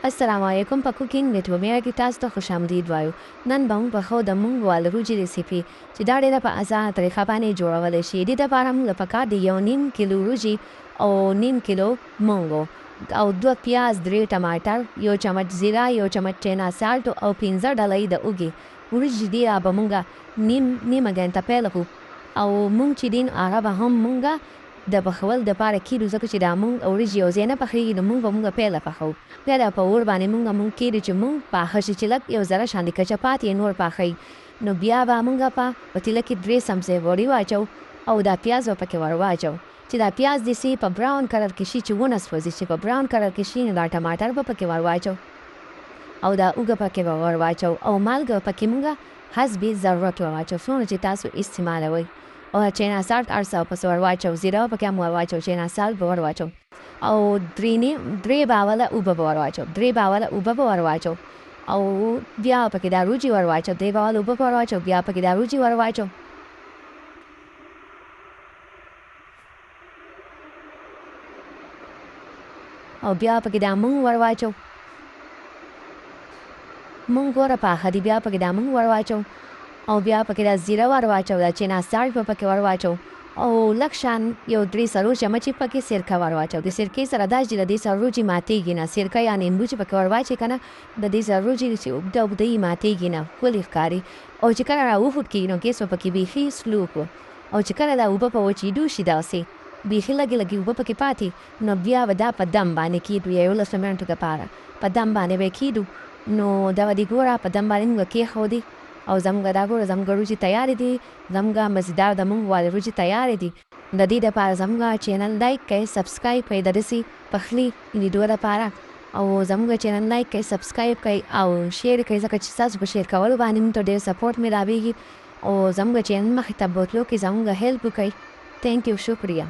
السلام علیکم په کوکینګ ویت هومیرا کې تاسو ته خوش آمدید وایو. نن به موږ پخو د مونګ وال روجي ریسیپي چې دا ډېره په اسانه طریقه باندې جوړولی شي. دې دپاره موږ له پکار دی 1.5 کیلو روجي او 1.5 کیلو مونګ او 2 پیاز، 3 ټماټر، 1 چمچ زیره، 1 چمچ چینا سالټ او 15 ډالۍ د اوږې وریجې دي. به موږ نیمه ګنټه پیل کړو او مونږ چې دین هغه به هم مونږ د پخول دپاره کیدو، ځکه چې دا مونږ او وریجې یو ځای نه پخېږي نو مونږ به مونږ پیله پخوو. بیا دا په اور باندې مونږ کیدو چې مونږ پاخه شي، چې لږ یو ذره شاندې که چپات یې نور پاخوي نو بیا به مونږ په پتیله کې 3 چمچې غوړي واچو او دا پیاز به پکې ور واچو چې دا پیاز داسې په براون کلر کې شي، چې ونه سوځي. چې په براون کلر کې شي نو دا ټماټر به پکې ور واچو او دا اوږه پکې به ور واچو او مالګه پکې مونږ حسب ضرورت ور واچو، څومره چې تاسو استعمالوئ. او چینا سالټ ارسه پس ور واچو، زیره پکې هم ور واچو، چینا سالټ به ور واچو او درې باوله اوبه به ور واچو، 3 باوله اوبه به ور واچو او بیا پکې دا روجي ور واچو، 3 باوله اوبه ور واچو، بیا پکې دا روجي ور واچو او بیا پکې دا مونګ ور واچو. مونګ ور پاخه دي، بیا پکې دا مونګ ور واچو او بیا پکې دا زیره ور واچو، دا چینا سالټ به پکې ور واچو او لږ شان یو 3 چمچې پکې سرکه ور واچو. د سرکې سره دا چې د دې سره روجي ماتېږي نه، سرکه یا نیمبو چې پکې ور واچې که نه د دې سره روجي چې اوږده اوږده یې ماتېږي نه، ښکلې ښکاري. او چې کله را وښود کېږي نو ګیس به پکې بیخي سلو کړو او چې کله دا اوبه په وچېدو شي داسې بیخي لږې لږې اوبه پکې پاتې نو بیا به دا په دم باندې کېږدو، یا 11 منټو دپاره په دم باندې به یې کېږدو. نو دا به دې ګوره په دم باندې موږ کېښودې او زموږ دا ګوره زموږ روجي تیارې دي، زموږ مزیدار د مونګ وال روجي تیارې دي. د دې دپاره زموږ چینل لایک کړئ، سبسکرایب کړئ د داسې پخلي ویډیو دپاره، او زموږ چینل لایک کړئ، سبسکرایب کړئ او شیر کړئ، ځکه چې ستاسو په شیر کولو باندې موږ ته ډېر سپورټ میلاویږي او زموږ چینل مخې ته بوتلو کې زموږ هیلپ وکړئ. تھینک یو، شکریہ.